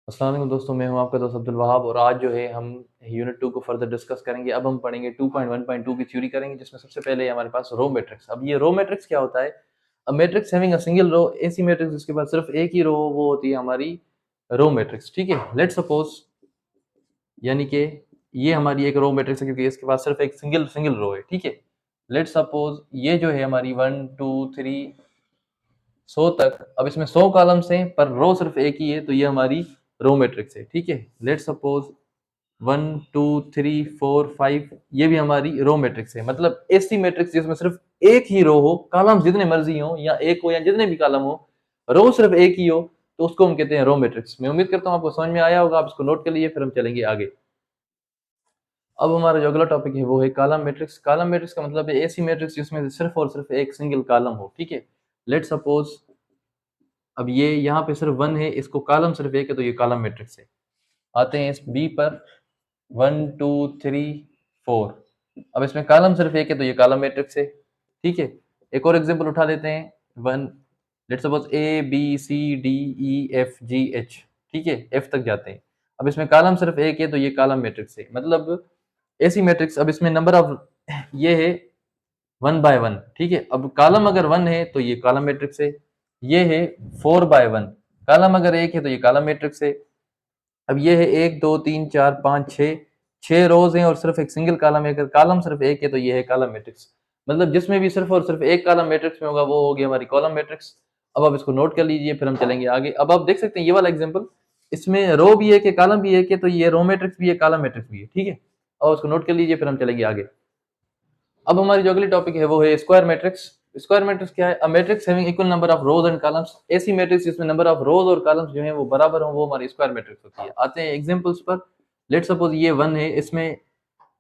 अस्सलाम वालेकुम दोस्तों, मैं हूं आपका दोस्त अब्दुल वहाब और आज जो है हम यूनिट 2 को फर्दर डिस्कस करेंगे। अब हम पढ़ेंगे 2.1.2 की थ्योरी करेंगे, जिसमें सबसे पहले हमारे पास रो मैट्रिक्स। अब ये रो मैट्रिक्स क्या होता है? A matrix having a single row, ऐसी मैट्रिक्स जिसके पास सिर्फ एक ही रो हो, वो होती है हमारी रो मैट्रिक्स। ठीक है, लेट्स सपोज, यानी कि ये हमारी एक रो मैट्रिक्स है क्योंकि इसके पास सिर्फ एक सिंगल सिंगल रो है। ठीक है, लेट्स सपोज ये जो है हमारी 1 2 3 100 तक। अब इसमें 100 कॉलम्स हैं पर रो सिर्फ एक ही है, तो ये हमारी रो मैट्रिक्स है। ठीक है, लेट्स सपोज 1 2 3 4 5, ये भी हमारी रो मैट्रिक्स है। मतलब ऐसी मैट्रिक्स जिसमें सिर्फ एक ही रो हो, कॉलम्स जितने मर्जी हो या एक हो या जितने भी कॉलम हो, रो सिर्फ एक ही हो, तो उसको हम कहते हैं रो मैट्रिक्स। मैं उम्मीद करता हूँ आपको समझ में आया होगा, आप इसको नोट कर लीजिए, फिर हम चलेंगे आगे। अब हमारा जो अगला टॉपिक है वो है कॉलम मैट्रिक्स। कॉलम मैट्रिक्स का मतलब है ऐसी मैट्रिक्स जिसमें सिर्फ और सिर्फ एक सिंगल कॉलम हो। ठीक है, लेट्स सपोज, अब ये यहाँ पे सिर्फ 1 है, इसको कॉलम सिर्फ एक है, तो ये कॉलम मैट्रिक्स है। आते हैं इस बी पर, 1 2 3 4। अब इसमें कॉलम सिर्फ एक है, तो ये कॉलम मैट्रिक्स है। ठीक है, एक और एग्जांपल उठा लेते हैं। 1, let's suppose A B C D E F G H. ठीक है, एफ तक जाते हैं। अब इसमें कॉलम सिर्फ एक है, तो ये कॉलम मैट्रिक्स है। मतलब ऐसी मैट्रिक्स, अब इसमें नंबर ऑफ ये है 1/1। ठीक है, अब कॉलम अगर 1 है तो ये कॉलम मैट्रिक्स है। ये है 4/1, कॉलम अगर एक है तो ये कॉलम मैट्रिक्स है। अब ये है 1 2 3 4 5 6, 6 रोज हैं और सिर्फ एक सिंगल कॉलम है। अगर कॉलम सिर्फ एक है तो ये है कॉलम मैट्रिक्स। मतलब जिसमें भी सिर्फ और सिर्फ एक कॉलम मैट्रिक्स में होगा वो होगी हमारी कॉलम मैट्रिक्स। अब आप इसको नोट कर लीजिए, फिर हम चलेंगे आगे। अब आप देख सकते हैं ये वाला एग्जांपल, इसमें रो भी एक है, कॉलम भी एक है, तो ये रो मैट्रिक्स भी है, कॉलम मैट्रिक्स भी है। ठीक है, और उसको नोट कर लीजिए, फिर हम चलेंगे आगे। अब हमारी जो अगली टॉपिक है वो है स्क्वायर मैट्रिक्स। स्क्वायर मैट्रिक्स क्या है? A matrix having equal number of rows and columns. ऐसी मैट्रिक्स जिसमें नंबर ऑफ रोज और कॉलम्स जो है वो बराबर हो, वो हमारी स्क्वायर मैट्रिक्स होती है। आते हैं एग्जांपल्स पर। लेट्स सपोज ये 1 है, इसमें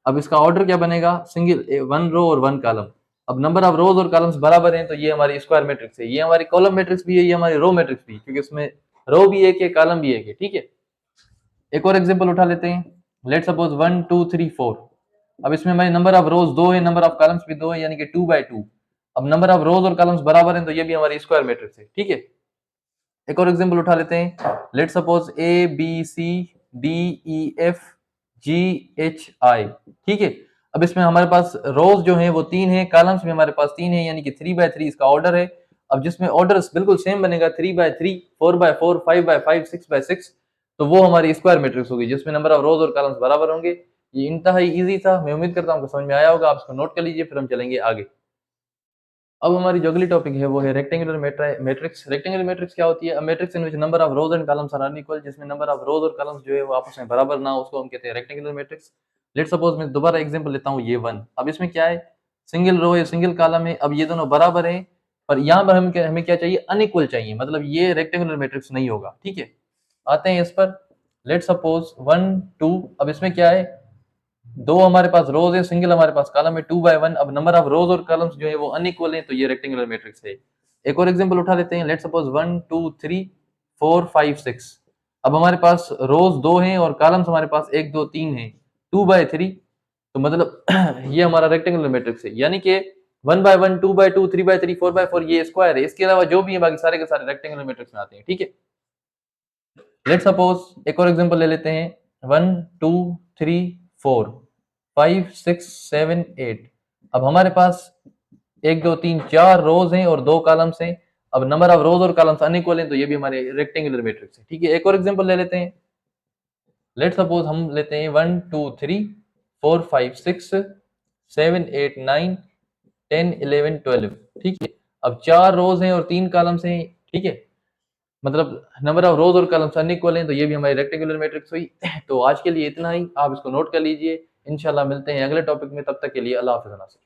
अब इसका ऑर्डर क्या बनेगा? सिंगल 1 रो और 1 कॉलम। अब नंबर ऑफ रोज और कॉलम्स बराबर हैं, तो ये हमारी स्क्वायर मैट्रिक्स है। ये हमारी कॉलम मैट्रिक्स भी है, ये हमारी रो मैट्रिक्स भी है, क्योंकि इसमें रो भी एक है, कॉलम भी एक है। ठीक है, एक और एग्जांपल उठा लेते हैं। Let's suppose 1 2 3 4। अब इसमें हमारे नंबर ऑफ रोज 2 है, नंबर ऑफ कॉलम्स भी 2 है, यानी कि 2/2। अब नंबर ऑफ रोज और कॉलम्स बराबर हैं, तो ये भी हमारी स्क्वायर मैट्रिक्स है। ठीक है, एक और एग्जांपल उठा लेते हैं। Let's suppose A B C D E F G H I. ठीक है, अब इसमें हमारे पास रोज जो है वो 3 है, कॉलम्स भी हमारे पास 3 है, यानी कि 3/3 इसका ऑर्डर है। अब जिसमें ऑर्डर बिल्कुल सेम बनेगा, 3/3 4/4 5/5 6/6, तो वो हमारी स्क्वायर मैट्रिक्स होगी, जिसमें नंबर ऑफ रोज और कॉलम्स बराबर होंगे। ये इंतहाई इजी था, मैं उम्मीद करता हूँ आपको समझ में आया होगा। आप इसको नोट कर लीजिए, फिर हम चलेंगे आगे। अब हमारी जो अगली टॉपिक है वो है रेक्टेंगुलर मैट्रिक्स। रेक्टेंगुलर मैट्रिक्स क्या होती है? A matrix in which number of rows and columns are unequal. जिसमें नंबर ऑफ रोज और कॉलम्स जो है वो आपस में बराबर ना हो, उसको हम कहते हैं रेक्टेंगुलर मैट्रिक्स। लेट्स सपोज, मैं दोबारा एग्जांपल लेता हूँ, ये 1। अब इसमें क्या है? सिंगल रो है, सिंगल कॉलम है। अब ये दोनों बराबर हैं, पर यहाँ पर हमें क्या चाहिए? अनइक्वल चाहिए, मतलब ये रेक्टेंगुलर मैट्रिक्स नहीं होगा। ठीक है, आते हैं इस पर। Let's suppose 1 2। अब इसमें क्या है? दो हमारे पास रोज है, सिंगल हमारे पास कॉलम है, 2/1। अब नंबर ऑफ रोज और कॉलम्स जो है वो अनइक्वल है, तो ये रेक्टेंगुलर मैट्रिक्स है। एक और एग्जांपल उठा लेते हैं। Let's suppose 1 2 3 4 5 6। अब हमारे पास रोज 2 हैं और कॉलम्स हमारे पास 1 2 3 है, 2/3। तो मतलब ये हमारा रेक्टेंगुलर मैट्रिक्स है, यानी कि 1/1 2/2 3/3 4/4 ये स्क्वायर है। इसके अलावा जो भी है बाकी सारे के सारे रेक्टेंगुलर मैट्रिक्स में आते हैं। ठीक है, लेट्स सपोज एक और एग्जांपल ले लेते हैं। 1 2 3 4 5 6 7 8। अब हमारे पास 1 2 3 4 रोज हैं और 2 कॉलम्स हैं। अब नंबर ऑफ रोज और कॉलम्स अनइक्वल हैं, तो ये भी हमारे रेक्टेंगुलर मैट्रिक्स है। ठीक है, एक और एग्जांपल ले लेते हैं। लेट्स सपोज हम लेते हैं 1 2 3 4 5 6 7 8 9 10 11 12। ठीक है, अब 4 रोज हैं और 3 कॉलम्स हैं। ठीक है, मतलब नंबर ऑफ रोज और कॉलम्स अनइक्वल हैं, तो ये भी हमारी रेक्टेंगुलर मैट्रिक्स हुई। तो आज के लिए इतना ही, आप इसको नोट कर लीजिए। इंशाल्लाह मिलते हैं अगले टॉपिक में, तब तक के लिए अल्लाह हाफ़िज़।